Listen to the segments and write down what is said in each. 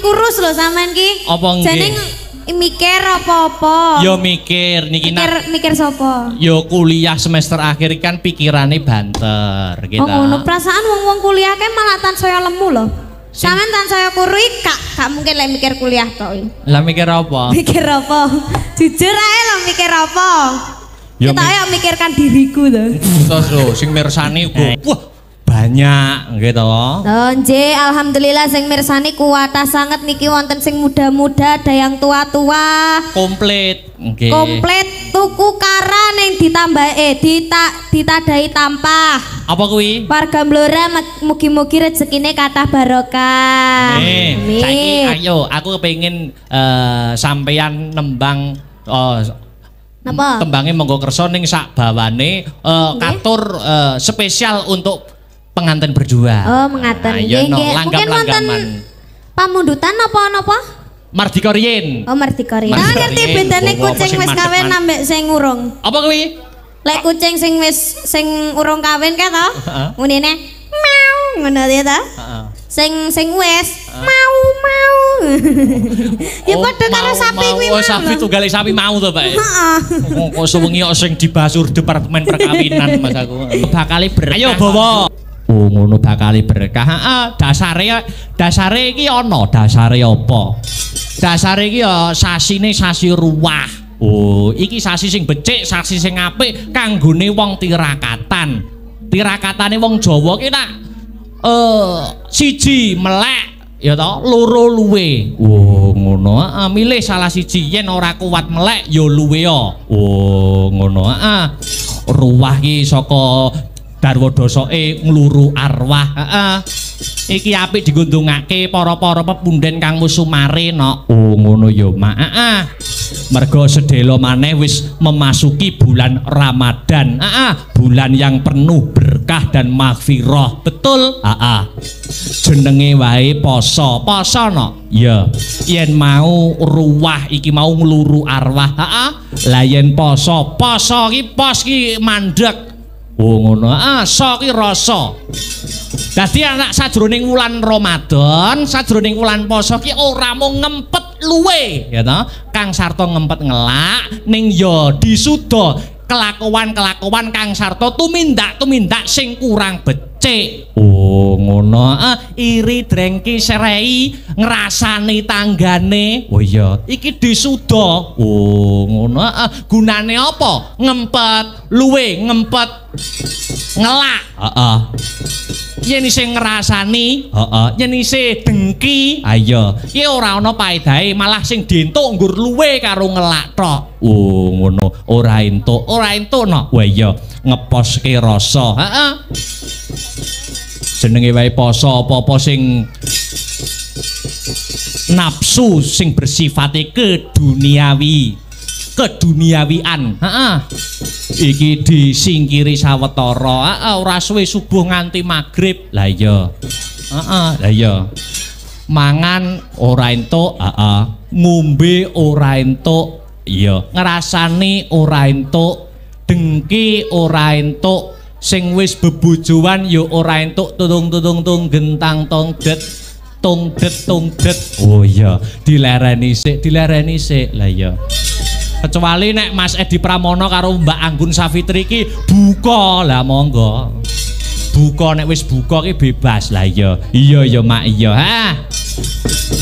kurus lho sampean ki. Apa nggih? Jane mikir apa-apa. Yo mikir niki mikir sapa? Yo kuliah semester akhir kan pikirane banter gitu. Oh ngono, perasaan wong-wong kuliah ke malah tansaya lemu lho. Sampeyan tansaya kuru gak mungkin lek mikir kuliah tok. Lah mikir apa? Mikir apa? Jujur ae lho mikir apa? Yo kita ayo mikirkan diriku to. Terus lho sing mirsani wah banyak gitu loh. Nggih, alhamdulillah sing mirsani kuwatah sanget niki wonten sing muda-muda, ada yang tua-tua. Komplit. Okay. Komplit tuku kara ning ditadai tampah. Apa kuwi? Warga Blora mugi-mugi rezekine kathah barokah. Amin. Saiki ayo aku kepengin sampeyan nembang napa? Tembange monggo kersa ning sak bawane katur spesial untuk pengantin berjuang. Oh, mengaten. Nggih, nggih. Mungkin wonten pamundutan napa-napa? Mardika riyin. Oh, Mardika riyin. Nah, ngerti bedane kucing wis kawin ambek sing urung. Apa kuwi? Lek kucing sing urung kawin ka to? Ngunine meow ngono ya ta? Sing wis mau. Ya padha karo sapi kuwi. Oh, sapi tunggale sapi mau to, Pak. Heeh. Kok sewengi kok sing dibasur departemen perkawinan Mas aku. Bakale berkah. Ayo bawa. Oh ngono bakali berkah. Heeh, dasare iki ana, dasare apa? Dasare iki ya sasine sasi ruwah. Oh, iki sasi sing becik, sasi sing apik kanggone wong tirakatan. Tirakatane wong Jawa ki nak siji melek ya to, loro luwe. Oh ngono, heeh, milih salah siji yen ora kuat melek ya luwe ya. Oh ngono, heeh. Ruwah ki saka Darwa dosoke ngluru arwah. Heeh. Iki apik digundungake para-para pepunden kang musumare no. Oh ngono ya, Mak. Heeh. Mergo sedelo maneh wis memasuki bulan Ramadan. Heeh. Bulan yang penuh berkah dan maghfirah. Betul? Heeh. Jenenge wae poso. Poso no. Ya. Yen mau ruwah iki mau ngluru arwah. Heeh. Lah yen poso ki pos ki mandeg. Oh ngono, so ki rasa. Dadi anak sajroning wulan Ramadan, sajroning wulan poso ki ora mung ngempet luwe, ya toh. Kang Sarto ngempet ngelak ning ya disuda kelakuan-kelakuan Kang Sarto tumindak sing kurang becik. Oh ngono, iri drengki serei ngrasani tanggane. Oh iya, iki disuda. Oh ngono, gunane apa? Ngempet luwe, ngempet ngelak. Heeh. Yen isih ngrasani, heeh, yen isih dengki, ayo. Ki ora ana paedahe, malah sing dientuk nggur luwe karo ngelak tok. Oh ngono, ora entuk no. Wah iya, ngeposke rasa. Heeh. Jenenge wae poso apa-apa sing nafsu sing bersifate keduniawian. Heeh. Iki disingkiri sawetara. Heeh, ora suwe subuh nganti magrib. Lah iya. Heeh, lah iya. Mangan ora entuk, heeh. Ngombe ora entuk, iya. Ngrasani ora entuk, dengki ora entuk. Sing wis bebojoan ya ora entuk tutung gentang tongdet. Oh iya, dilereni sik. Lah iya. Kecuali nek Mas Edi Pramono karo Mbak Anggun Safitri ki buka, lah monggo. Buka nek wis buka ki bebas. Lah iya. Iya ya Mak iya. Ha.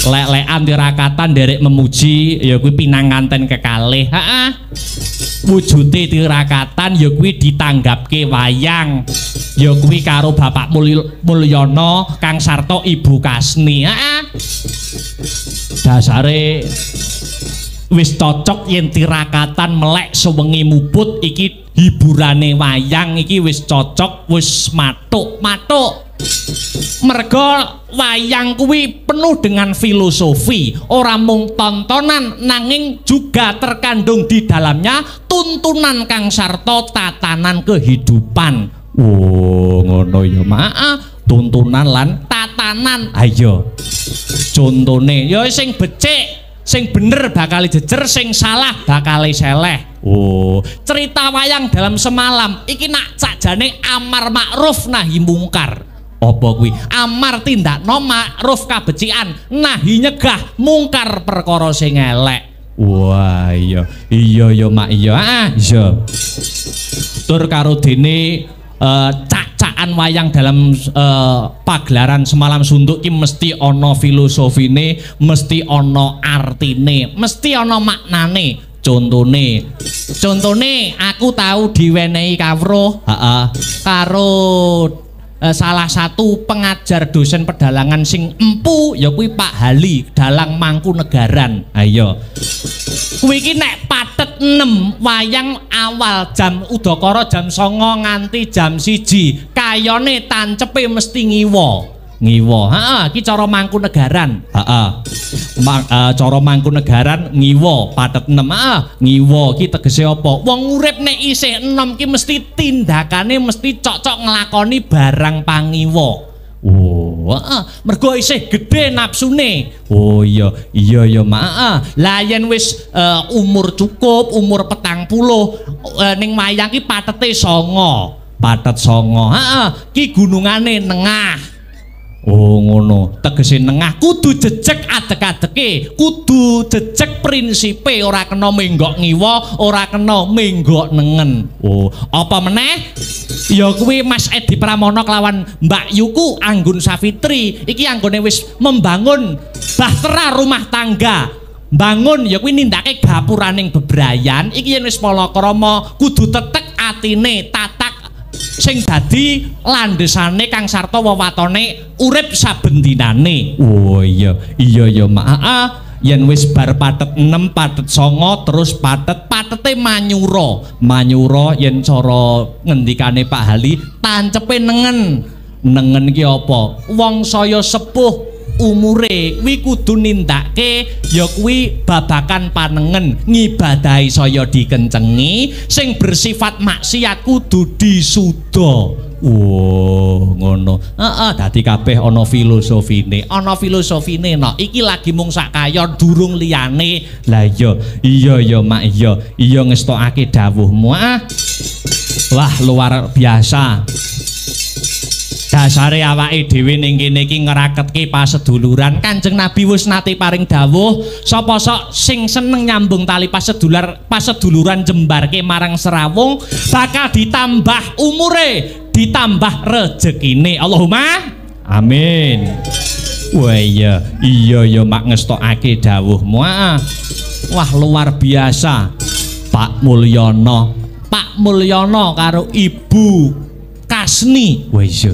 Lek-lekan tirakatan derek memuji ya kuwi pinanganten kekalih. Heeh. Wujude tirakatan ya kuwi ditanggapke wayang. Ya kuwi karo Bapak Mulyono, Kang Sarto, Ibu Kasni. Heeh. Dasare wis cocok yen tirakatan melek sewengi muput iki hiburane wayang iki wis cocok, wis matuk. Mergo wayang kuwi penuh dengan filosofi, ora mung tontonan nanging juga terkandung di dalamnya tuntunan Kang Sarto, tatanan kehidupan. Oh ngono ya Mak, tuntunan lan tatanan. Ayo contone ya sing becik, sing bener bakal jejer, sing salah bakal seleh. Oh, cerita wayang dalam semalam iki nak sakjane amar makruf nahi mungkar. Apa kuwi? Amar tindakno ma'ruf kabecikan, nahi nyegah mungkar perkara sing elek. Wah iya ya mak iya iya. Tur karo dene cak-cakan wayang dalam pagelaran semalam suntuk ki mesti ana filosofine, mesti ana artine, mesti ana maknane. Contone aku tahu diwenehi kawruh karo salah satu pengajar dosen pedalangan sing empu ya kuwi Pak Hali dalang Mangkunegaran. Ayo kuwi iki nek patet 6 wayang awal jam udakara jam 09.00 nganti jam 1 kayane tancepe mesti ngiwa iki cara Mangkunegaran. Cara Mangkunegaran ngiwa patet 6. Ngiwa ki tegese apa? Wong urip nek isih enom ki mesti tindakane mesti cocok nglakoni barang pangiwa. Mergo isih gedhe napsune. Oh iya mak. Lah yen wis umur cukup, umur 40 ning wayang ki patete 9. Patet 9. Ki gunungane nengah. Oh ngono, tegese nengah kudu jejeg adek-adeke, kudu jejeg prinsipe, ora kena menggok ngiwa, ora kena menggok nengen. Oh, apa meneh? Ya kuwi Mas Edi Pramono kelawan Mbak Yuku Anggun Safitri iki anggone wis membangun bahtera rumah tangga. Bangun ya kuwi nindake gapuraning bebrayan, iki yen wis palakrama kudu tetek atine, tatak sing dadi landesane kang sarta wewatone urip saben dinane. Oh iya mak. Yen wis bar patet 6 patet 9 terus patete manyura yen cara ngendikane Pak Hali tancepe nengen ki apa wong saya sepuh umure kuwi kudu nindake ya kuwi babakan panengen ngibadahi saya dikencengi sing bersifat maksiat kudu disuda. Ngono. Dadi kabeh ana filosofine no. Iki lagi mung sak kayon durung liyane. Lah iya mak iya ngestokake dawuhmu. Wah luar biasa. Dasare awake dhewe ning kene iki ngraketke paseduluran. Kanjeng Nabi wis nate paring dawuh, sapa sok sing seneng nyambung tali paseduluran jembarke marang serawung bakal ditambah umure, ditambah rezekine. Allahumma amin. Wah iya mak ngestokake dawuhmu. Wah luar biasa. Pak Mulyono karo Ibu Kasni. Wah iya.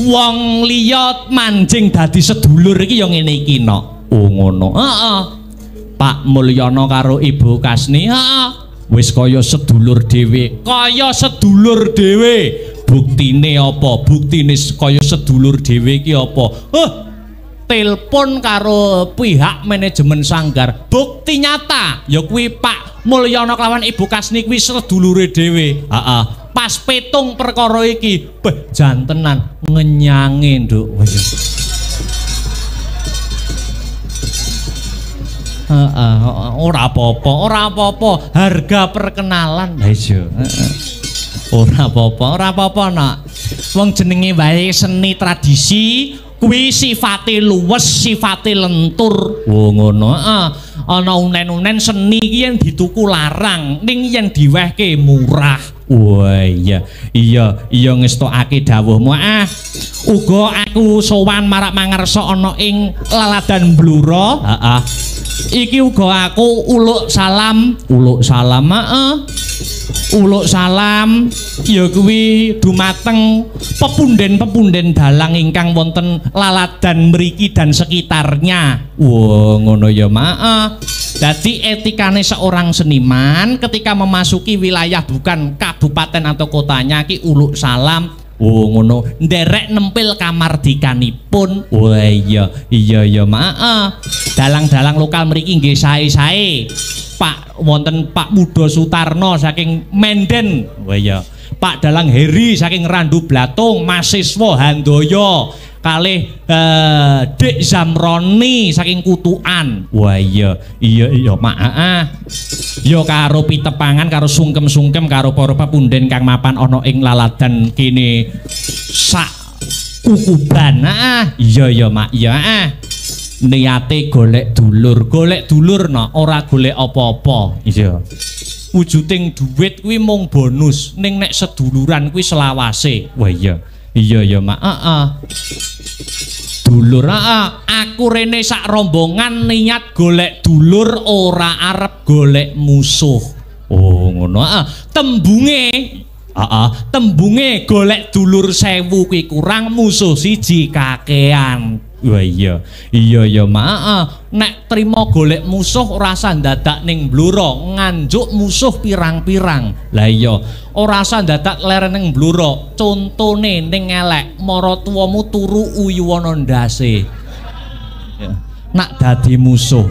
Wong liya manjing dadi sedulur iki ya ngene iki no. Oh ngono. Pak Mulyono karo Ibu Kasni wis kaya sedulur dhewe. Buktine apa? Buktine kaya sedulur dhewe iki apa? Telepon karo pihak manajemen sanggar. Bukti nyata ya kuwi Pak Mulyono kelawan Ibu Kasni kuwi sedulure dhewe. Pas petung perkara iki jantenan ngenyange nduk. Ora apa-apa harga perkenalan. Iya. Ora apa-apa nak. Wong jenenge wae seni tradisi kuwi sifate luwes, sifate lentur. Ngono. Ana unen-unen seni iki yen dituku larang, ning yen diwehke murah. Wah iya ngestokake dawuhmu. Uga aku sowan marak mangersa ana ing laladan Blura. Iki uga aku uluk salam. Uluk salam ya kuwi dumateng pepunden-pepunden dalang ingkang wonten laladan mriki dan sekitarnya. Wah ngono ya mak. Dadi etikane seorang seniman ketika memasuki wilayah bukan kabupaten atau kotanya ki uluk salam. Oh ngono nderek nempel kamardikanipun. Wah iya mak. Dalang-dalang lokal mriki nggih sae-sae. Wonten Pak Mudo Sutarno saking Menden. Wah iya. Pak Dalang Heri saking Randu Blatung, mahasiswa Handoyo kalih Dik Zamroni saking Kutukan. Wah iya Mak. Ya karo pitepangan karo sungkem-sungkem karo para pepunden kang mapan ana ing laladan kene sak kukuban. Iya Mak. Iya. Niate golek dulur no ora golek apa-apa. Iya. Wujuding duit kuwi mung bonus, ning nek seduluran kuwi selawase. Wah iya Mak. Dulur aku rene sak rombongan niat golek dulur ora arep golek musuh. Oh ngono. Tembunge golek dulur 1000 kuwi kurang musuh siji kakean. Wah iya Mak. Nek trimo golek musuh ora usah dadak ning bluro, nganjuk musuh pirang-pirang. Lah iya, ora usah dadak leren ning bluro. Contone ning elek, maratuwamu turu uyuwana ndase. Nak dadi musuh.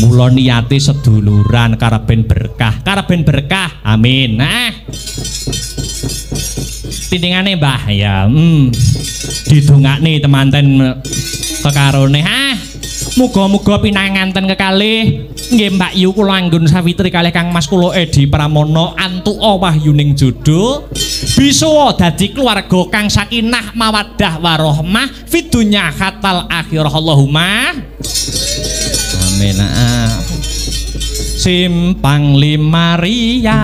Mula niate seduluran kareben berkah. Amin. Tindingane Mbah ya. Didongakne temanten kekarone. Muga-muga pinanganten kekalih nggih Mbak Yu kula anggun sawitri kalih Kang Mas kula Edi Pramono antuka wahyuning jodoh bisa dadi keluarga kang sakinah mawaddah warahmah fid dunya hatal akhirah Allahumma amin. Simpang 5 Ria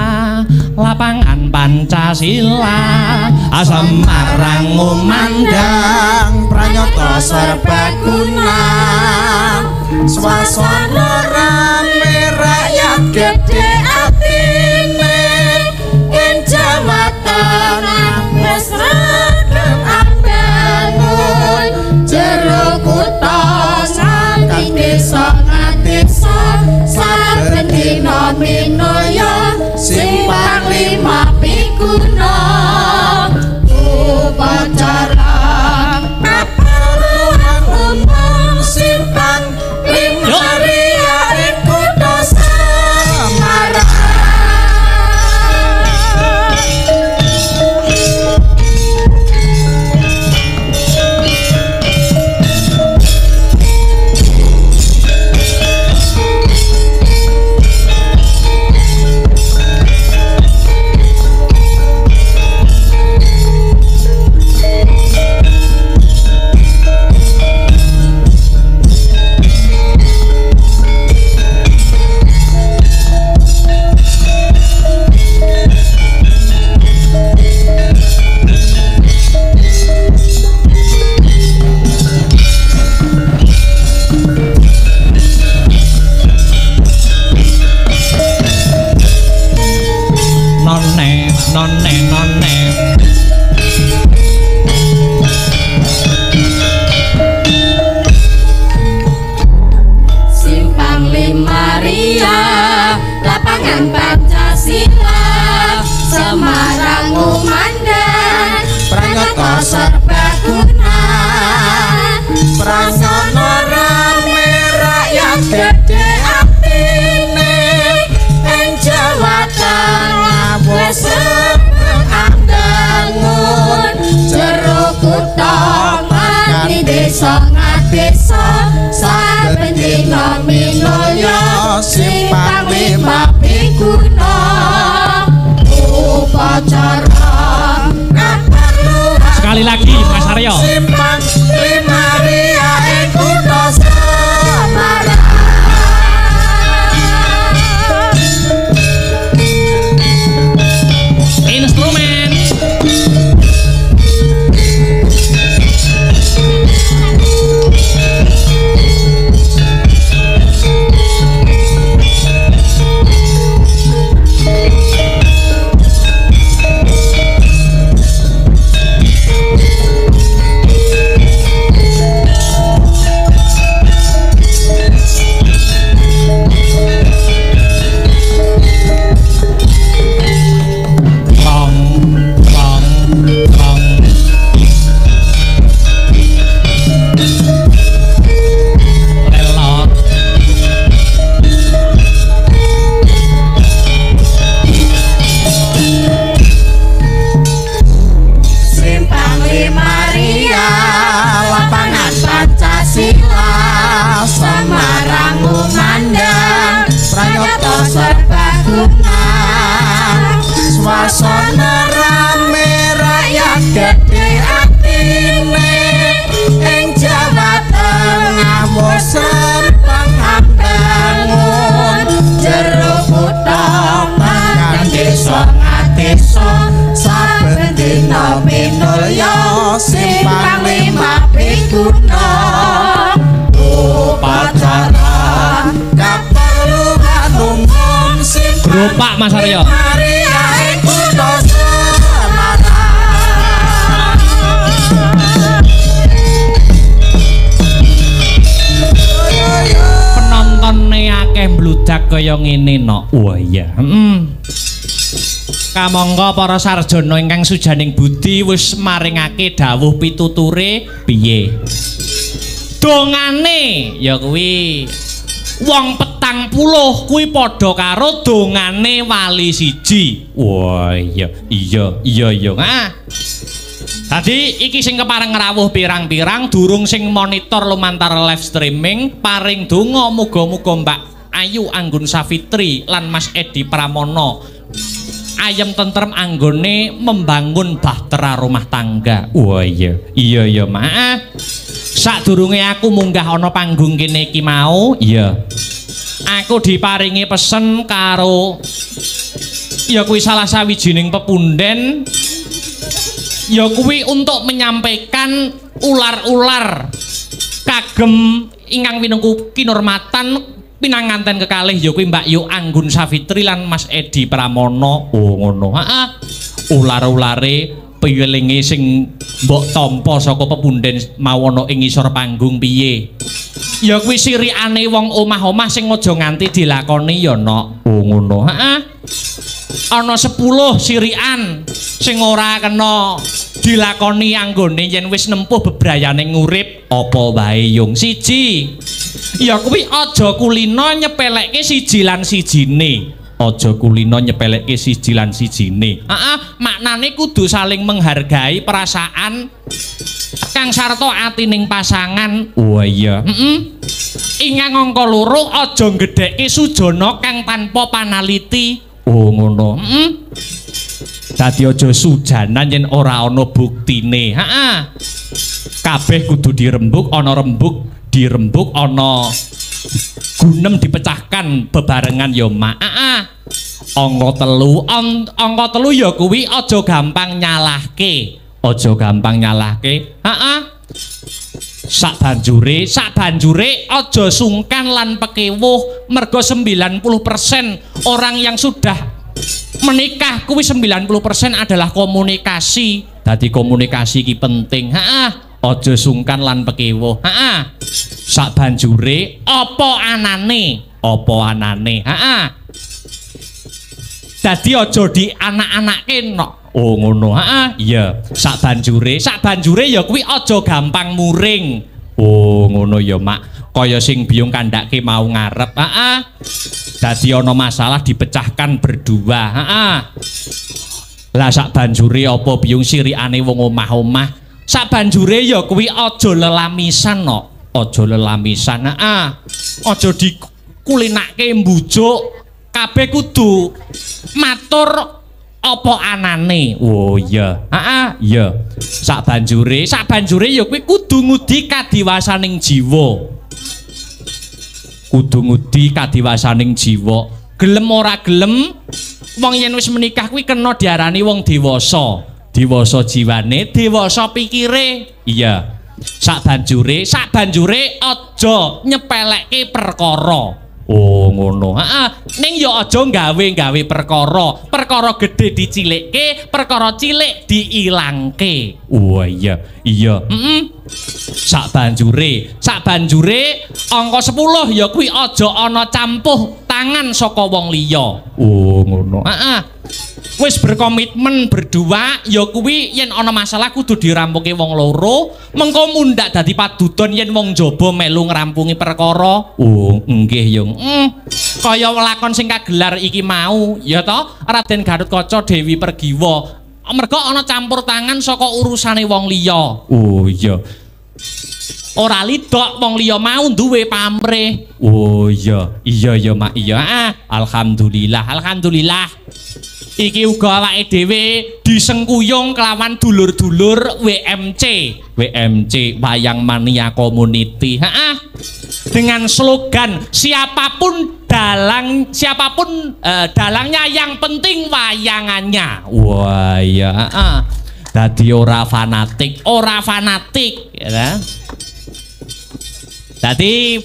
lapangan Pancasila Semarang ngumandang pranyata serbaguna swasana rame rakyat gede atine ing Jawa Tengah wis ragam ambangun jero kutha saking desa ngadesa saben dina minaya simpang 5 pikuna upacara keperluan umum simpang 5 Ria ing kutha Semarang. Nonne Simpang 5 Ria lapangan Pancasila Semarang ngumandang pranyata serbaguna prasana rame rakyat gede atine ing Jawa Tengah wis ambangun jero kutha mati desa ngadesa saben dina minaya simpang 5 pikuna upacara keperluan sekali lagi Mas Aryo simpang 5 Ria ing kutha Semarang. instrumen Mas Aryo. Maria ing kutha Semarang. Penontone akeh mbludak kaya ngene no. Wah iya. Kamangka para sarjana ingkang sujaning budi wis maringake dawuh pituture piye? Dongane ya kuwi wong 40 kuwi padha karo dongane wali siji. Wah iya. Tadi iki sing kepareng ngrawuh pirang-pirang durung sing monitor lumantar live streaming paring donga muga-muga Mbak Ayu Anggun Safitri lan Mas Edi Pramono ayem tentrem anggone membangun bahtera rumah tangga. Wah iya maaf. Sadurunge aku munggah ana panggung kene iki mau, iya. Aku diparingi pesen karo ya kuwi salah sawijining pepunden ya kuwi untuk menyampaikan ular-ular kagem ingkang winungku kinurmatan pinanganten kekalih ya kuwi Mbak Yu Anggun Safitri lan Mas Edi Pramono. Oh ngono. Ular-ulare piyelinge sing mbok tampa saka pepunden mawono ing ngisor panggung piye? Ya kuwi sirikane wong omah-omah sing aja nganti dilakoni ya nok. Oh ngono. Ana 10 sirikan sing ora kena dilakoni anggone yen wis nempuh bebrayaning urip apa wae yung. Siji ya kuwi aja kulino nyepelekke siji lan sijine. Aja kulino nyepelekke siji lan sijine. Maknane kudu saling menghargai perasaan kang sarta atining pasangan. Wah iya. Ingang angka loro aja gedhekke sujana kang tanpa panaliti. Oh ngono. Dadi aja sujanan yen ora ana buktine. Kabeh kudu dirembuk, ana rembuk dirembuk, ana gunem dipecahkan bebarengan ya mak. Angka 3 ya kuwi aja gampang nyalahke. Aja gampang nyalahke. Sabanjure aja sungkan lan pekewuh mergo 90% orang yang sudah menikah kuwi 90% adalah komunikasi. Dadi komunikasi iki penting. Aja sungkan lan pekewuh. Sabanjure apa anane? Dadi aja di anak-anake nok. Oh ngono. Iya. Sabanjure ya kuwi aja gampang muring. Oh ngono ya mak. Kaya sing biyung kandhake mau ngarep. Dadi ana masalah dipecahkan berdua. Lah sabanjure apa biyung sirikane wong omah-omah. Sabanjure ya kuwi aja lelamisan nok. Aja lelamisan. Aja dikulinake mbujuk. Kabeh kudu matur apa anane. Oh iya. Iya. Sabanjure ya kuwi kudu ngudi kadiwasaning jiwa. Gelem ora gelem wong yen wis menikah kuwi kena diarani wong dewasa. Dewasa jiwane, dewasa pikire. Iya. Sabanjure aja nyepelekke perkara. Oh ngono. Ning ya aja gawe perkara gedhe dicilikke, perkara cilik diilangke. Wah iya. Sabanjure angka 10 ya kuwi aja ana campuh tangan saka wong liya. Oh ngono. Wis berkomitmen berdua ya kuwi yen ana masalah kudu dirampungi wong loro, mengko mundhak dadi padudon yen wong jaba melu ngrampungi perkara. Oh nggih yung. Kaya lakon sing kagelar iki mau ya to Raden Gatotkaca Dewi Pergiwa. Mergo ana campur tangan saka urusane wong liya. Oh iya. Ora lidok wong liya mau duwe pamrih. Oh iya. Iya mak iya. Alhamdulillah. Iki uga awake dhewe disengkuyung kelawan dulur-dulur WMC Wayang Mania Community. Dengan slogan siapapun dalangnya yang penting wayangannya. Wah iya. Dadi ora fanatik ya. Dadi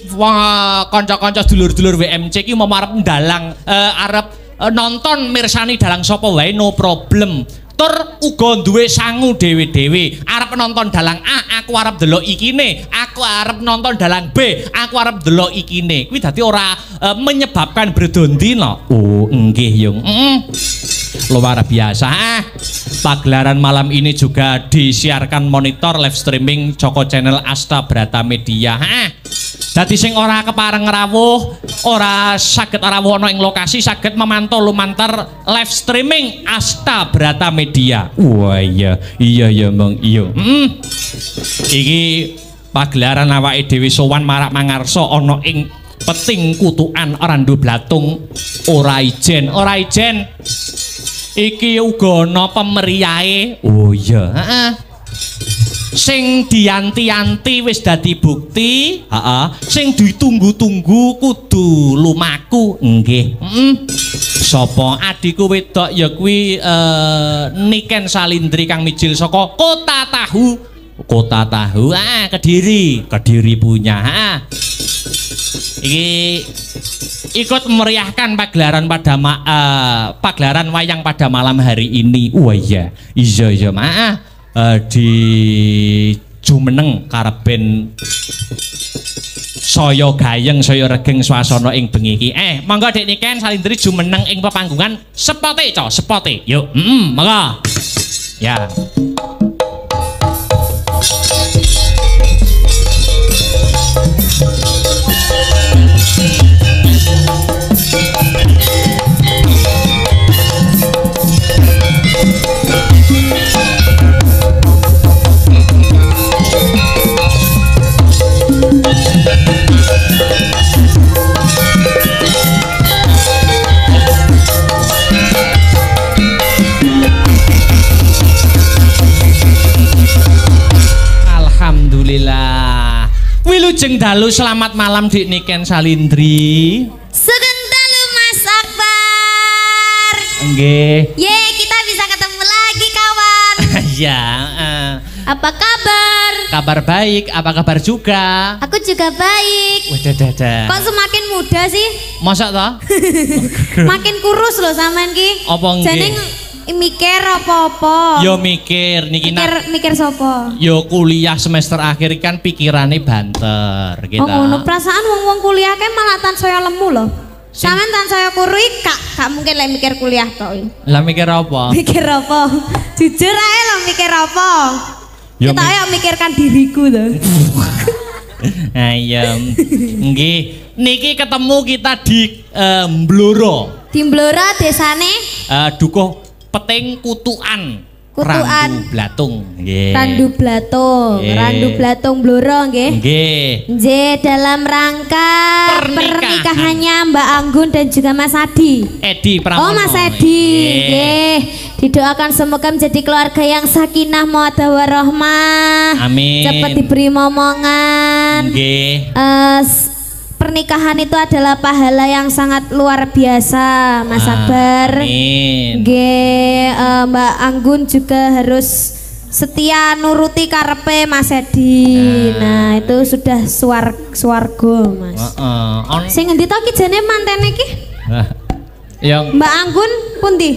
kanca-kanca dulur-dulur WMC iki mau arep ndalang arep nonton mirsani dalang sapa wae no problem. Tur uga duwe sangu dhewe-dhewe. Arep nonton dalang A, aku arep delok ikine. Aku arep nonton dalang B, aku arep delok ikine. Kuwi dadi ora menyebabkan berdondino. Oh, nggih yung. Luar biasa. Pagelaran malam ini juga disiarkan monitor live streaming Joko Channel Asta Brata Media. Dadi sing ora kepareng rawuh, ora saged rawuh ana ing lokasi, saged memantau lumantar live streaming Asta Brata Media. Wah iya mong iya. Iki pagelaran awake dhewe sowan marak mangarsa ana ing peting kutukan Randu Blatung ora ijen. Iki uga ana pemeriahe. Oh iya, sing dianti-anti wis dadi bukti, sing ditunggu-tunggu kudu lumaku. Nggih. Sapa adikku wedok ya kuwi Niken Salindri kang mijil saka Kota Tahu. Kediri punya. Iki ikut memeriahkan pagelaran pagelaran wayang pada malam hari ini. Wah iya di jumeneng kareben saya gayeng saya regeng swasana ing bengi iki. Monggo Dik Niken Salindri jumeneng ing pepanggungan sepote yuk. Monggo ya. Alhamdulillah. Wilujeng dalu selamat malam Dik Niken Salindri. Sugeng dalu Mas Akbar. Nggih. Ye, kita bisa ketemu lagi kawan. Ya. Apa kabar? Kabar baik, apa kabar juga? Aku juga baik. Wadah. Kok semakin muda sih? Masa toh? Makin kurus loh sampean ki. Apa nggih? Jane mikir apa-apa. Yo mikir niki mikir sapa? Yo kuliah semester akhir kan pikirane banter gitu. Oh ngono, perasaan wong-wong kuliah ke malah tansaya lemu loh. Sampeyan tansaya kurui gak mungkin lek mikir kuliah tok. Lah mikir apa? Mikir apa? Jujur ae lo mikir apa? Yo Kita ayo mikirkan diriku tuh. Ayam. Nggih, niki ketemu kita di Mblora. Di Mblora desane Dukuh Peting Kutukan. Randu Blatung. Nggih. Randu Blatung Blora nggih. Nggih, dalam rangka pernikahannya Mbak Anggun dan juga Mas Adi. Edi Pramono. Oh, Mas Edi. Nggih. Didoakan semoga menjadi keluarga yang sakinah mawaddah warahmah. Amin. Cepat diberi momongan. Nggih. Pernikahan itu adalah pahala yang sangat luar biasa, Mas Akbar. Amin. Nggih, Mbak Anggun juga harus setia nuruti karepe Mas Edi. Nah, itu sudah swarga, Mas. Sing ngendi to ki jane mantene ki? Yang Mbak Anggun pundi?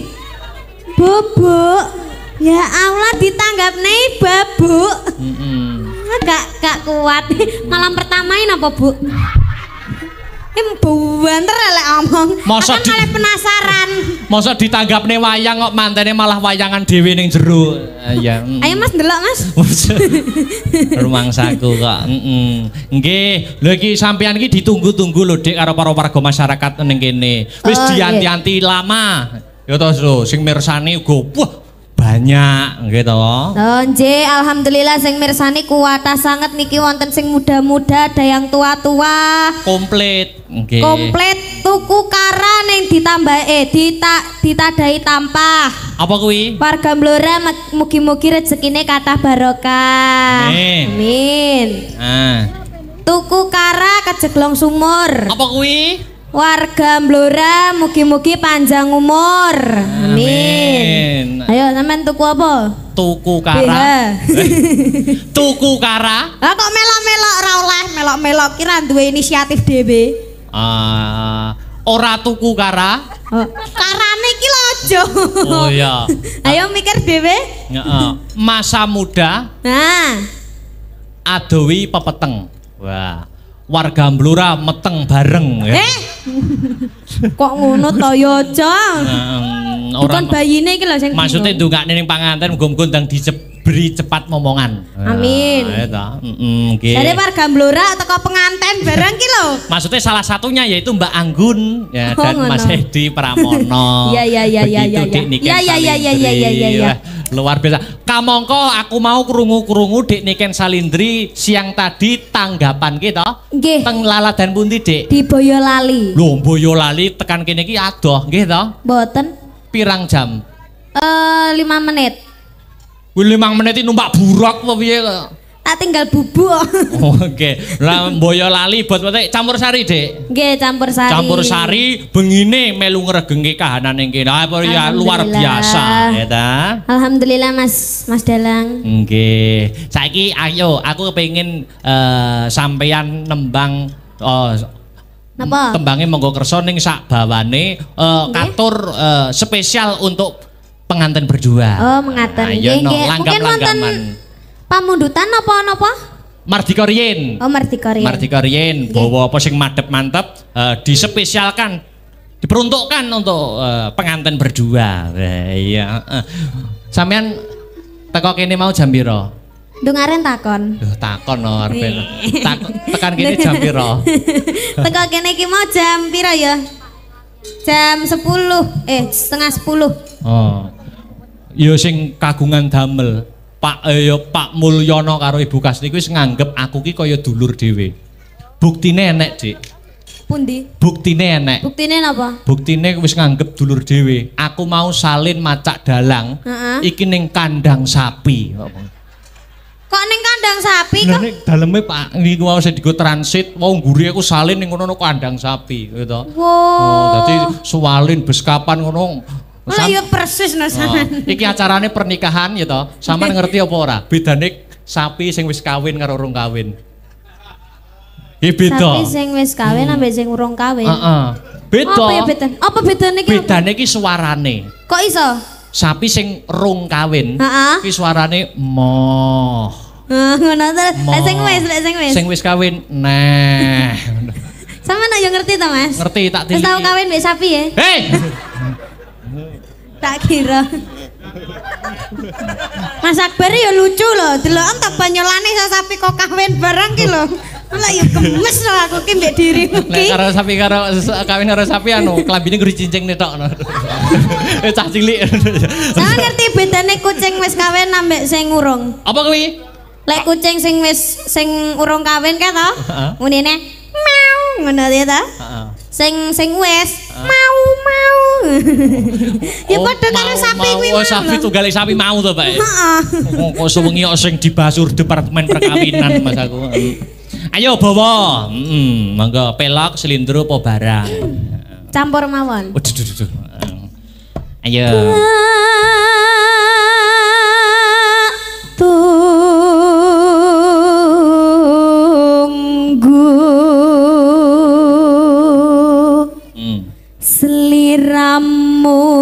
Bubuk. Ya Allah ditanggapne babuk. Gak kuat. Malam pertama ini apa, Bu? Banter lek omong. Masa malah penasaran. Masa ditanggapne wayang kok mantene malah wayangan dhewe ning jero. Ya. Ayo Mas ndelok Mas. Rumangsaku kok. Nggih, lho iki sampeyan iki ditunggu-tunggu lho Dik karo para warga masyarakat ning kene. Wis dianti-anti lama. Ya to lho sing mirsani uga wah banyak gitu. Oh nggih, alhamdulillah sing mirsani kuwatah sanget niki wonten sing muda-muda, ada yang tua-tua. Komplit. Okay. Komplit tuku kara ning ditadai tampah. Apa kuwi? Warga Mblora mugi-mugi rezekine kathah barokah. Amin. Tuku kara kejeglong sumur. Apa kuwi? Warga Mblora mugi-mugi panjang umur. Amin. Ayo sampean tuku apa? Tuku kara. Tuku kara. Lah kok melok-melok ora oleh melok-melok kira duwe inisiatif dhewe. ora tuku kara. Oh, karane iki lho aja. Oh iya. Ayo mikir dhewe. Heeh. Masa muda. Nah. Adowi pepeteng. Wah. Warga Blora meteng bareng ya. Kok ngono to ya aja. Bukan bayine iki lho sing maksudnya ndongakne ning panganten muga-muga ndang diberi cepat momongan. Amin. Ya ta. Nggih. Dari warga Blora teko penganten bareng ki lho. Maksudnya salah satunya yaitu Mbak Anggun ya dan ngono. Mas Hedi Pramono. Iya. Iya. Luar biasa. Kamangka aku mau krungu-krungu Dik Niken Salindri siang tadi tanggapan kita. Nggih. Teng laladan pundi, Dik? Di Boyolali. Lho, Boyolali tekan kene iki adoh, nggih to? Mboten. Pirang jam? 5 menit. Kuwi 5 menit iki numpak buruk apa piye kok? Tak tinggal bubuk. Oke. Lah Boyolali bot campur sari, Dik. Nggih, campur sari. Campur sari bengine melu ngregengke kahanan ning kene. Apa ya luar biasa, ya ta? Alhamdulillah Mas Dalang. Nggih. Saiki ayo aku kepengin sampeyan nembang Napa? Tembange monggo kersa ning sak bawane katur spesial untuk pengantin berdua. Oh, mengaten. Nggih, nggih. Mungkin wonten pamundutan napa? Mardika Riyin. Oh, Mardika Riyin. Mardika Riyin bawa apa sing madhep mantep dispesialkan diperuntukkan untuk pengantin berdua. Iya, sampean teko kene mau jam pira? Ndungaren takon. Duh, takon no arep. Tekan kene jam pira? Teko kene iki mau jam pira ya? Jam 10. Setengah 10. Oh. Ya sing kagungan damel. Pak Mulyono karo Ibu Kasni kuwi wis nganggep aku ki kaya dulur dhewe. Buktine enek, Dik. Pundi? Buktine enek. Buktine napa? Buktine wis nganggep dulur dhewe. Aku mau salin macak dalang. Iki ning kandang sapi. Kok ning kandang sapi kok? Nek daleme Pak niku mau sing digo transit, wong ngguri aku salin ning ngono kandang sapi gitu. Wow. Oh, dadi suwalin bes kapan ngono. Lah ya persis no sampean. Iki acarane pernikahan ya to. Sampeyan ngerti apa ora? Bedane sapi sing wis kawin karo urung kawin. Iki beda. Sapi sing wis kawin ambek sing urung kawin. Heeh. Beda. Apa ya bedane? Apa bedane iki? Bedane iki suarane. Kok iso? Sapi sing rung kawin, Heeh. iki suarane moh. Ngono to. Sing wis. Sing wis kawin neh. Sampeyan yo ngerti to, Mas? Ngerti tak Wis tiliki. tau kawin mbek sapi ya? Hei. Tak kira. Mas Akbar ya lucu loh, deloken tak banyolane sapi kok kawin bareng ki lho. Lah ya gemes lho aku ki mbek diriku ki. Nek karo sapi karo kawin karo sapi anu klambine nguri cincing netokno. Cah cilik. Sampeyan ngerti bedane kucing wis kawin ambek sing urung? Apa kuwi? Lek kucing sing urung kawin ka to? Heeh. Munine miau ngono ya ta? Heeh. Sing wis mau. Ya padha karo sapi kuwi mau. Oh, sapi tunggale sapi mau to, Pak. Heeh. Kok sewengi kok sing dibasur departemen perkawinan Mas aku. Ayo bawa. Monggo pelok, silindro apa barang. Campur mawon. Waduh. Ayo. Seliramu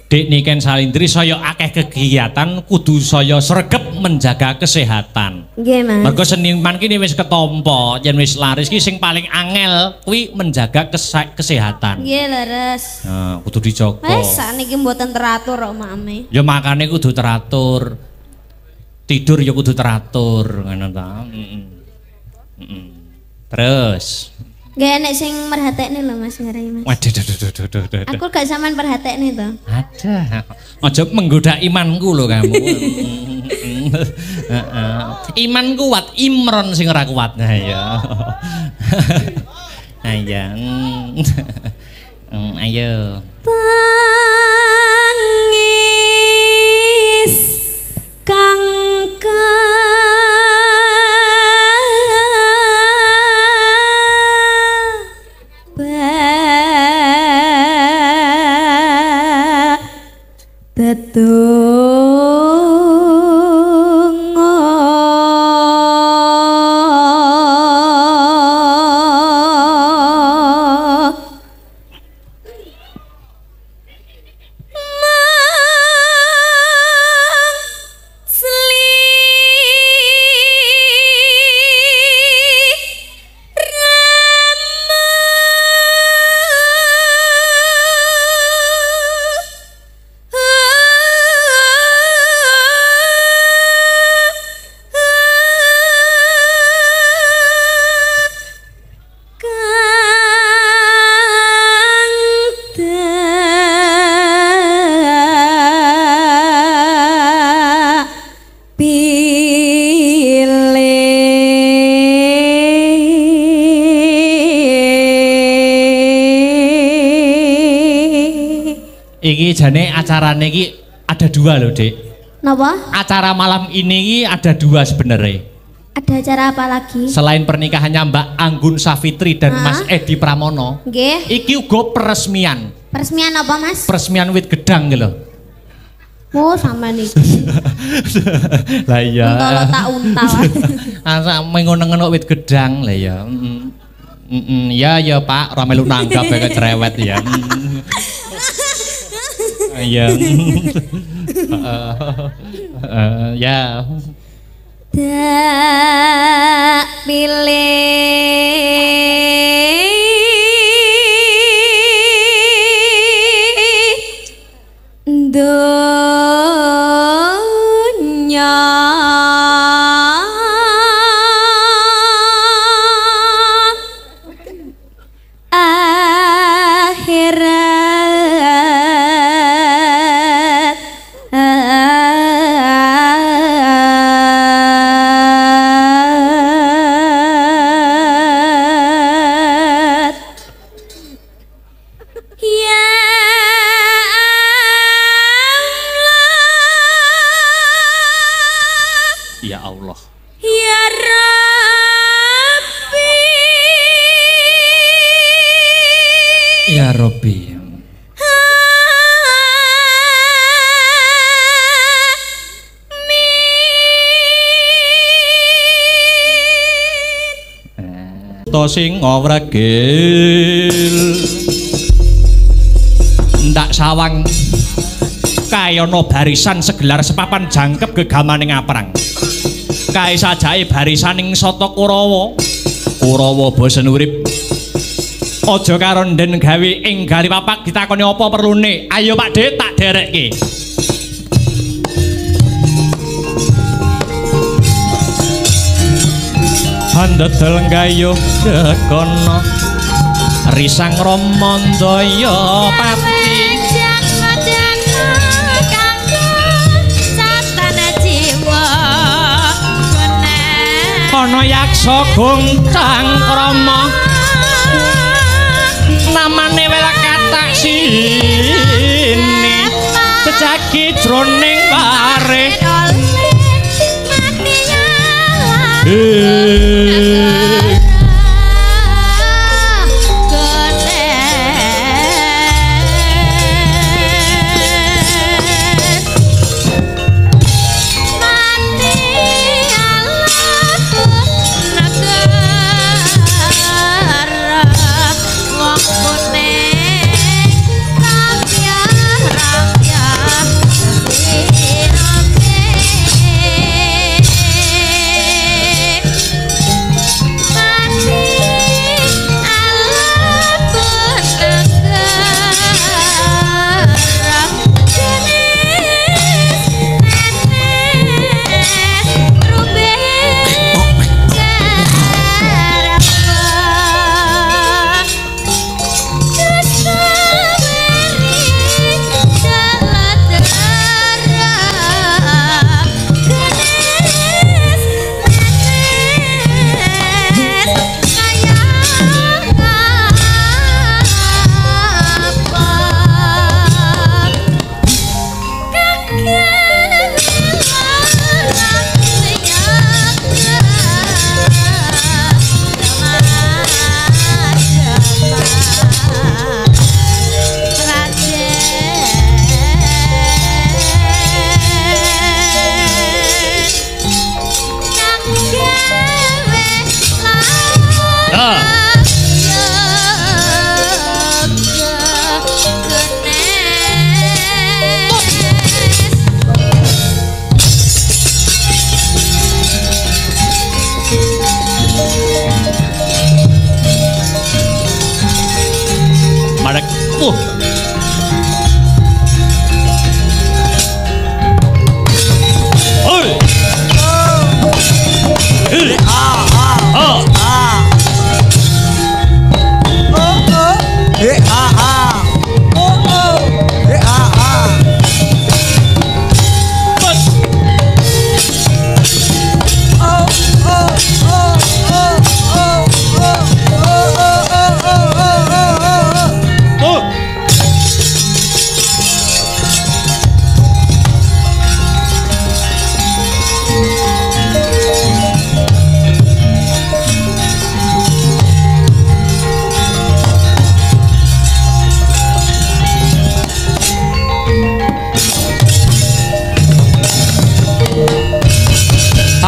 Dik Niken Salindri saya akeh kegiatan kudu saya sregep menjaga kesehatan. Nggih, Mas. Mergo seniman kini wis ketompo, yen wis laris ki sing paling angel kuwi menjaga kesehatan. Nggih, leres. Nah, kudu dijaga. Wes sakniki mboten teratur kok mame. Ya makane kudu teratur. Tidur ya kudu teratur ngono ta. Terus Gak enek sing merhatekne lho Mas ngarai Mas. Waduh. Aku gak sampean perhatekne to. Ada. Aja menggoda imanku lho kamu. Iman kuat, Imron sing ora kuat. Nah ya. Ayo. Ayo. Tangis kang Iki jane acarane iki ada dua loh, Dek. Napa? Acara malam ini ada dua sebenarnya. Ada acara apa lagi? Selain pernikahannya Mbak Anggun Safitri dan Mas Edi Pramono. Nggih. Iki uga peresmian. Peresmian apa, Mas? Peresmian wit gedang gitu. Oh, sama nih. Lah iya. Kalau tak untal. Asa mengono-ngono wit gedang lah ya. Ya Pak, ora melu nanggap kayak cerewet ya. Iya. Ya. Tak pilih dunya Ya Robbi. To sing ngwregil ndak sawang kayono barisan segelar sepapan jangkep gegamaning aprang. Kae sajae barisaning Sata Kurawa. Kurawa bosen urip. Aja karo nden gawe ing Galipapak ditakoni apa perlune. Ayo Pak Dik tak derekke. Handedel gayuh dekono risang Ramandaya pati ana yaksa goncang krama namane wel katak sini jejagi jroning wareh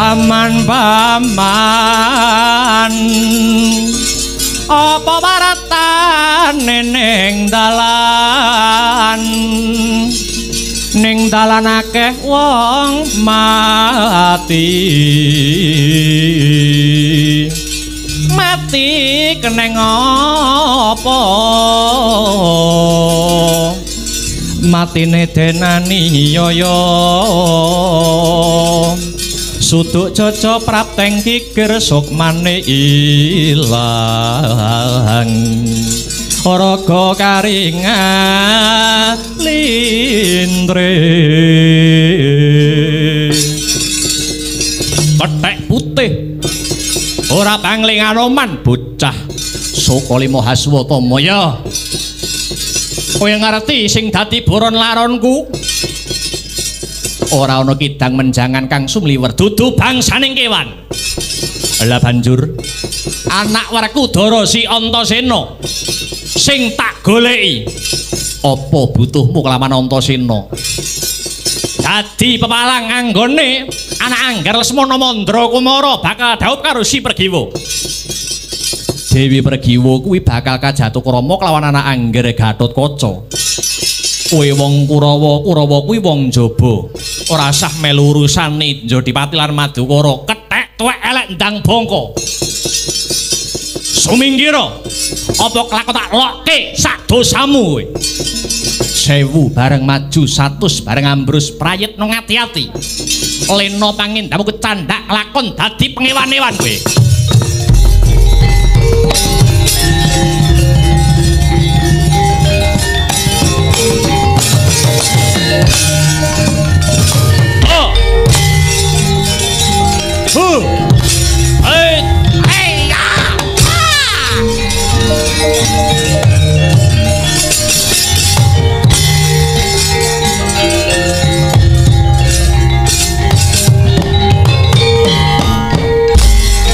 paman-paman apa waratane ning dalan akeh wong mati keneng apa matine denani yaya suduk coco prapteng kikir sukmane ilang raga karingan lintre petek putih ora pangling anoman bocah saka lima haswata maya kowe ngerti sing dadi boron laronku ora ana kidang menjangan kang sumliwer dudu bangsaning kewan lah banjur anak warku Dara Si Antasena sing tak goleki apa butuhmu kelawan Antasena dadi pepalang anggone anak Angger Lesmana Mandra Kumara bakal dhaup karo Si Pergiwa Dewi Pergiwa kuwi bakal kajatuh krama kelawan anak Angger Gatotkaca kowe wong Kurawa kuwi wong jaba ora usah melu urusan Ninja Dipati lan Madukara kethek tuwek elek ndang bangka sumingkira apa kelakon tak lokke sak dosamu kowe 1000 bareng maju 100 bareng ambrus prayit nang ati-ati lena pangindamu kecandak lakon dadi pengewan-ewan kowe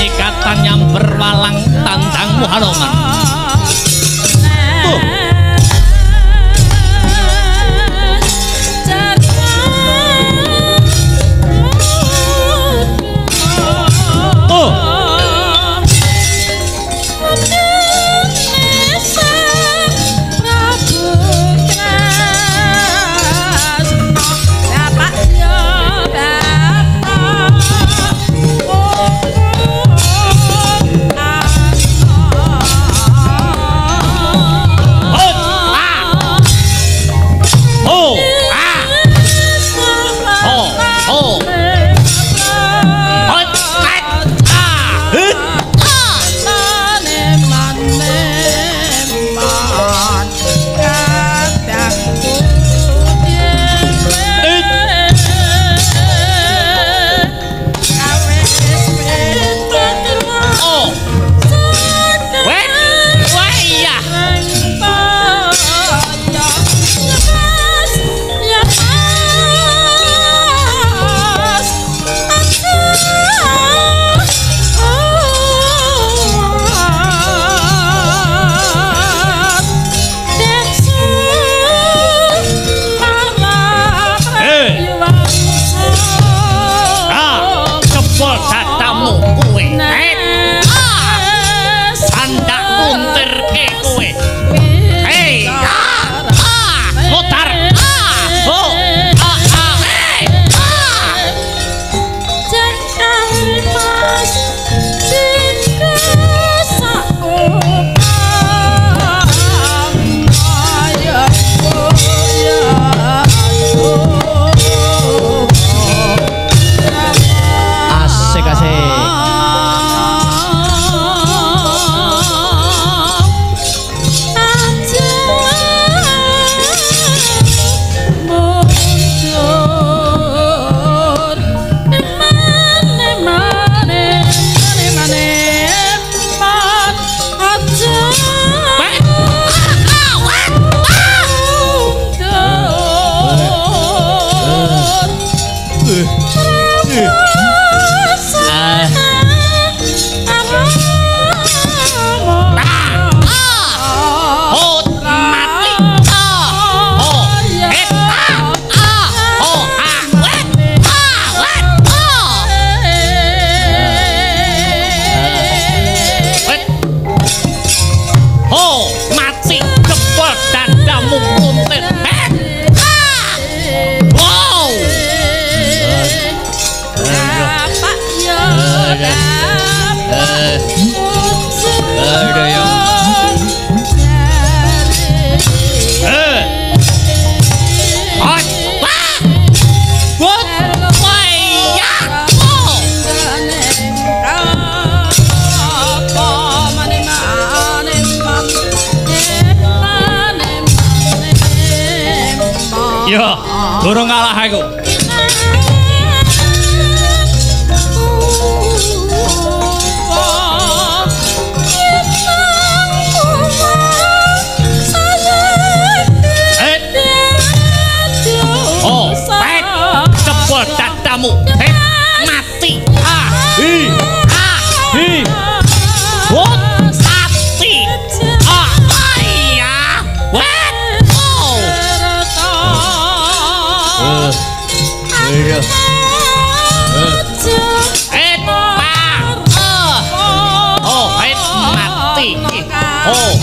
Ikatan nyamber walang tandangmu Hanoman Yo, durung kalah aku. Oh, pet, cepol dadamu, mati. What? Mati. Iya. What? Oh.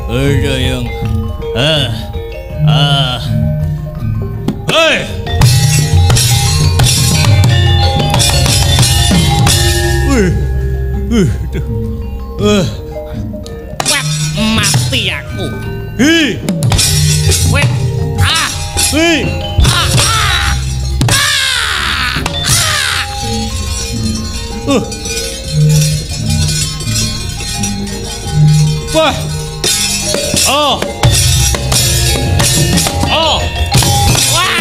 Ada yang hei wet mati aku wet wah oh wah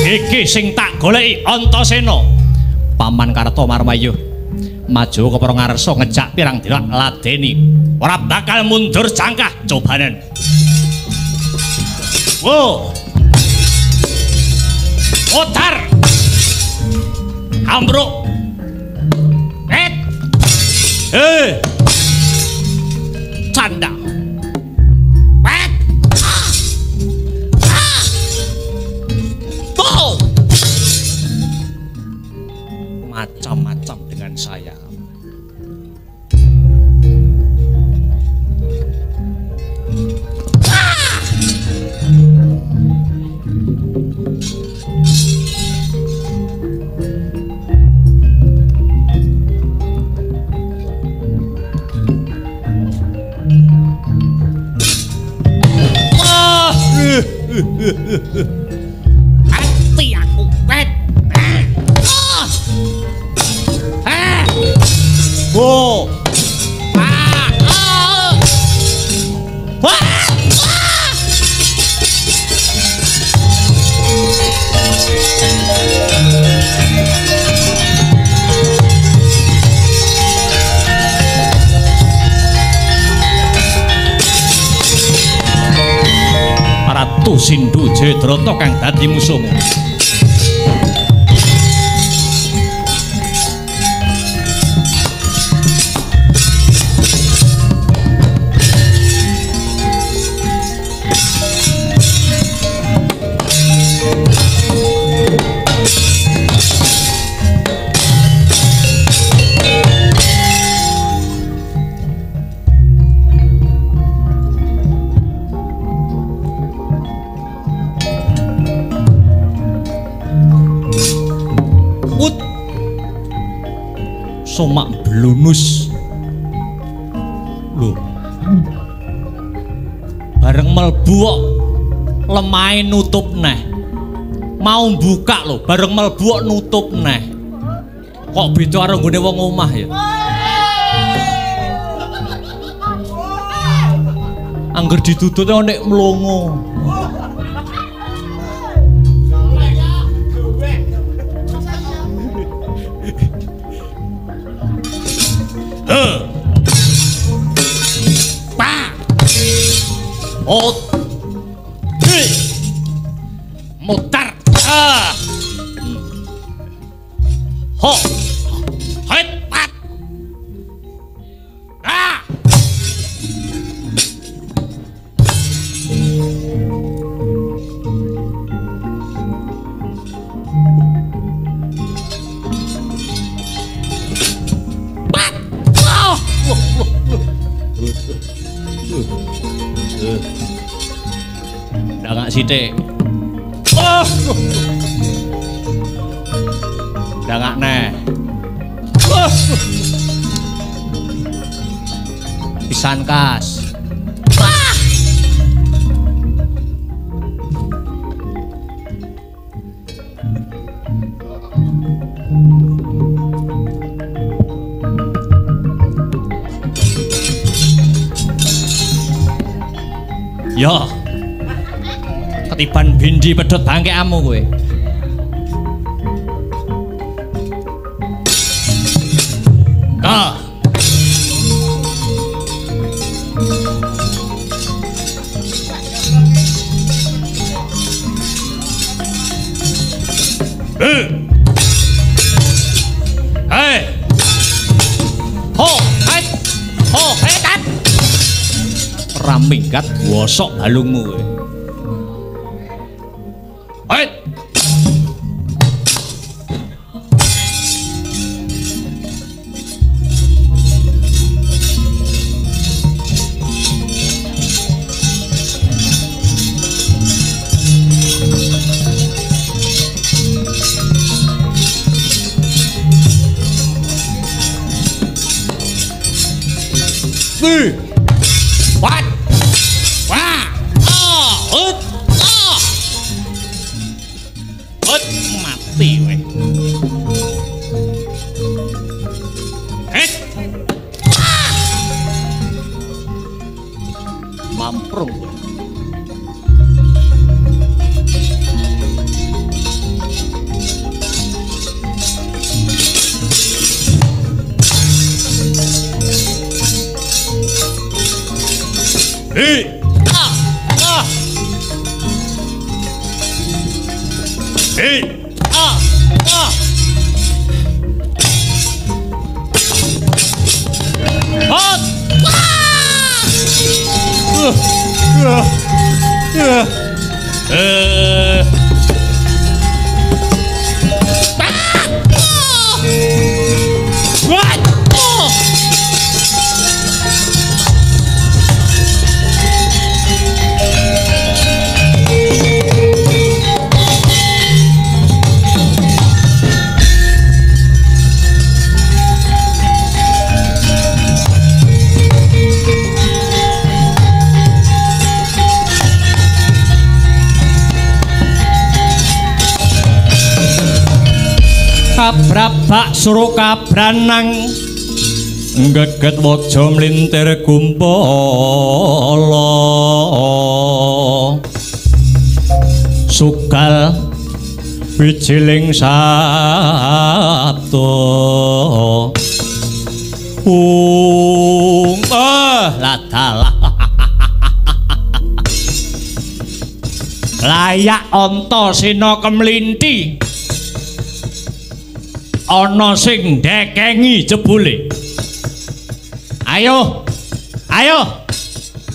iki sing tak goleki Antasena Paman Kartomarmayu maju ke Prangarsa ngejak pirang dina ladeni ora bakal mundur jangkah cobanen wo otar ambruk canda macam-macam dengan saya. Hati aku pet. Oh. Ratu Sindhu Jayadratna kang dadi musuhmu. somak blunus. Lho. Bareng mlebu kok lemahe nutup neh. Mau buka lho, bareng mlebu kok nutup neh. Kok beda karo nggone wong omah ya? Angger ditutut nek mlongo. Ot. Mutar. Ho. Het pat. Dangak sithik. Dangak neh. Pisan kas. Ya. Ketiban bindi pedhot bangkekamu kowe. Ka. Hei. Ho, hai. Ho, hekat. Ramingkat wosok balungmu kowe. Hai. What? Wah! Oh! Mati weh. Mamprung weh. Hei! Hei! Hot! Kabrabak suruh kabranang geget waja mlintir gumpala sugal wijiling sabto ladalah layak Antasena kemlinthi ana sing ndekengi jebule. Ayo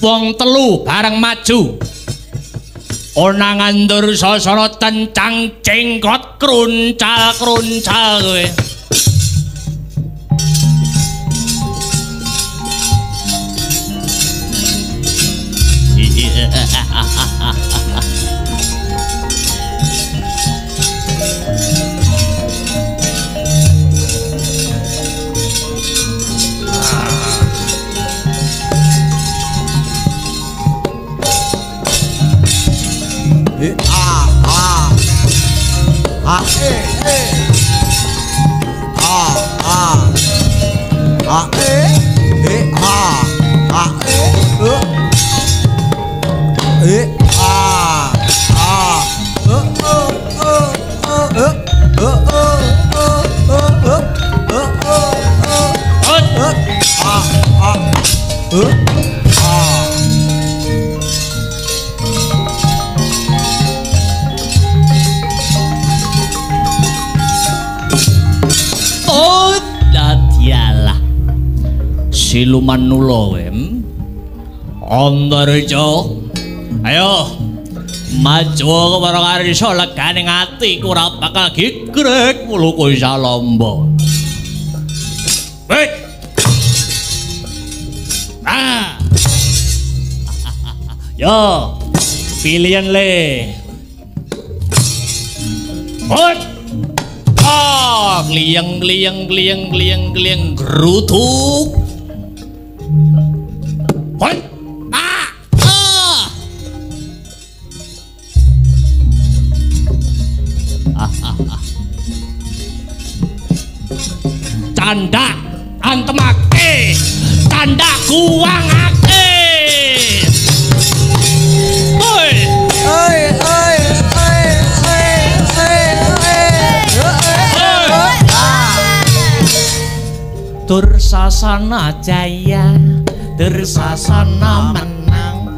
wong telu bareng maju. Ana ngandur sasana tencang jenggot kruncal kowe. Siluman nula wem Antarja ayo maju karo karisa legane atiku ora bakal gigrek muluku salamba wait yo pilihan le hot kliang gerutuk hot canda antemake canda kuwangake oi oi oi Dursasana jaya Dursasana menang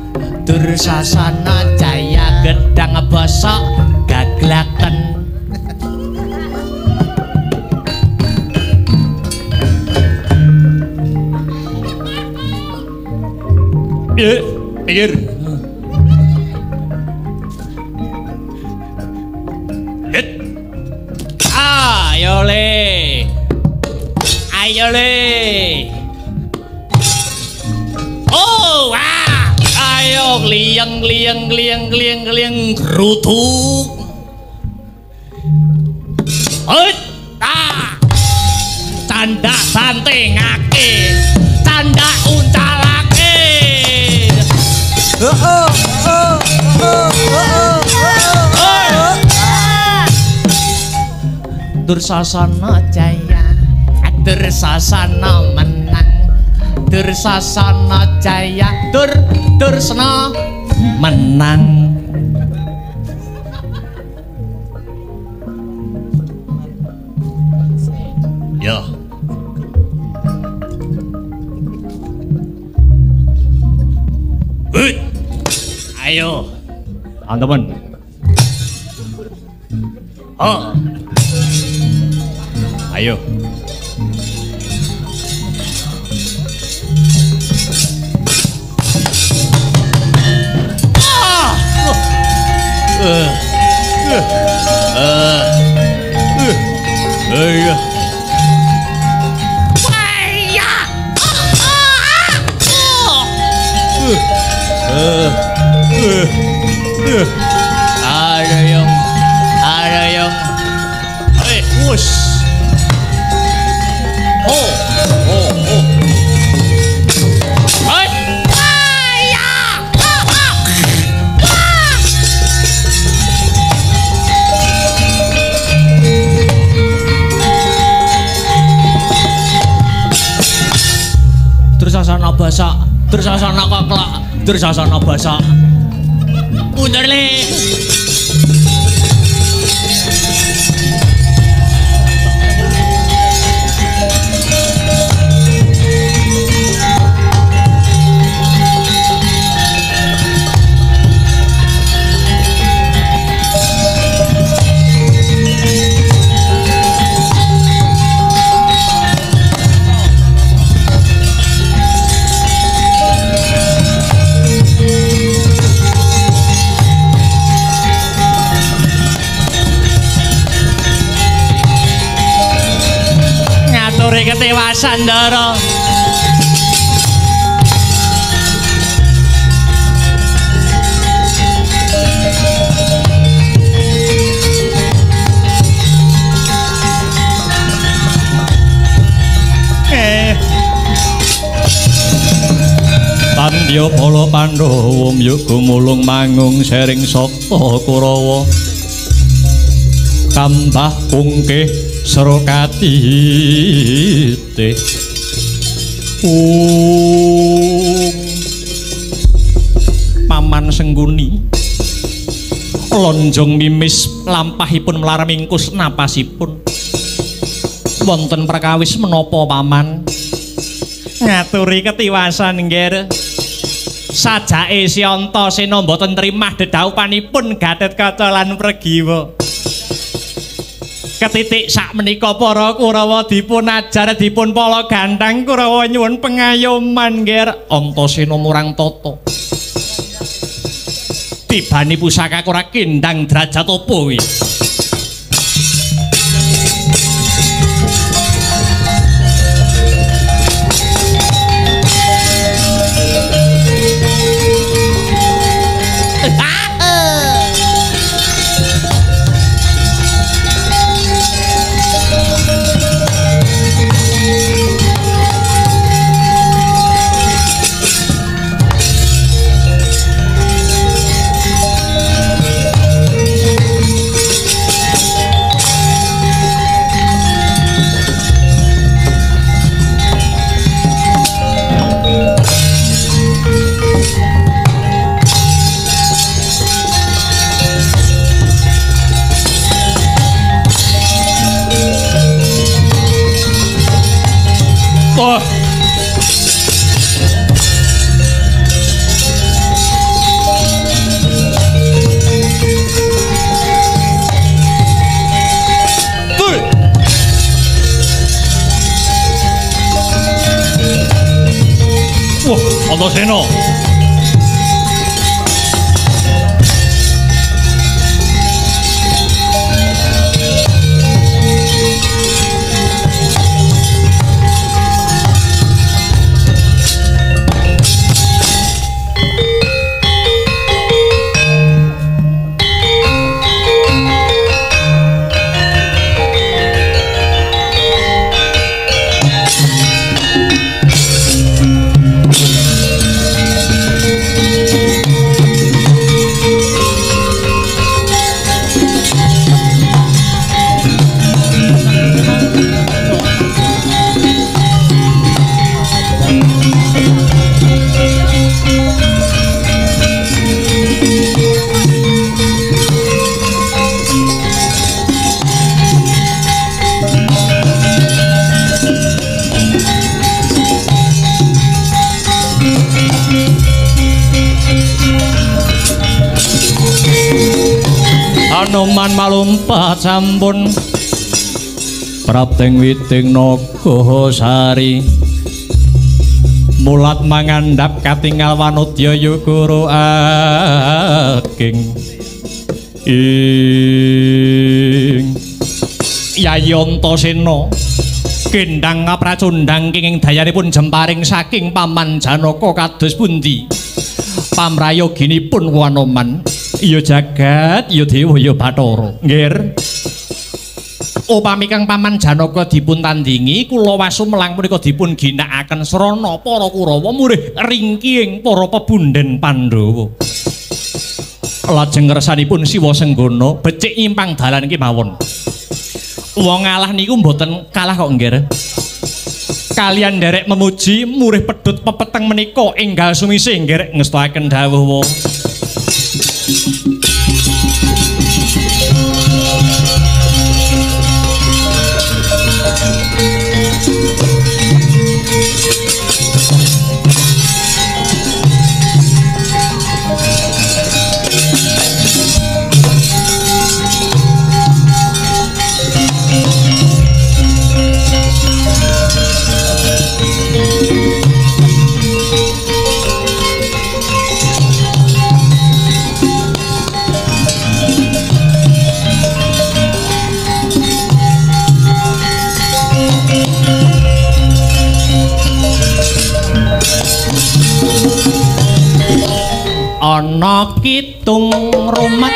Dursasana jaya gedang bosok gaglaken pikir ayo le oh wah ayo kliang gerutuk canda santengake canda uncalake Dursasana jaya Dursasana menang Dursasana jaya Dursana menang yo ayo teman-teman ayo ada yang wush Dursasana basa Dursasana kaklak Dursasana basa mundur le ketewasan Ndara Ya bala Pandhawa yoga mulung mangung sering sakta Kurawa kambah pungkih Srakatite Paman Sengguni lonjong mimis lampahipun mlaramingkus napasipun wonten perkawis menapa paman ngaturi ketiwasan nggih sajake si Antasena mboten trimah dedaupanipun Gatotkaca lan Pregiwa ketitik sak menika para Kurawa dipun ajar dipun pala gandhang Kurawa nyuwun pengayoman nggih Antasena murang tata tibani pusaka ora kendang derajat apa kuwi Antasena Anoman malumpat sampun prapting witing naga sari mulat mangandhap katingal wanudya yukura aking ing Yayi Antasena kendhang kapracundhang kenging dayanipun jemparing saking Paman Janaka kados pundi pamrayoginipun Wanoman ya jagat ya dewa ya Bathara nggih upami kang Paman Janaka dipun tandingi kula wasu melang punika dipun ginakaken srana para Kurawa murih ringkihing para pebunden Pandhawa lajeng ngersanipun Siwa Senggana becik nyimpang dalan kemawon wong ngalah niku mboten kalah kok nggih kalian nderek memuji murih pedhut pepeteng menika enggal sumisih nggih ngestakaken dawuh ana kitung rumat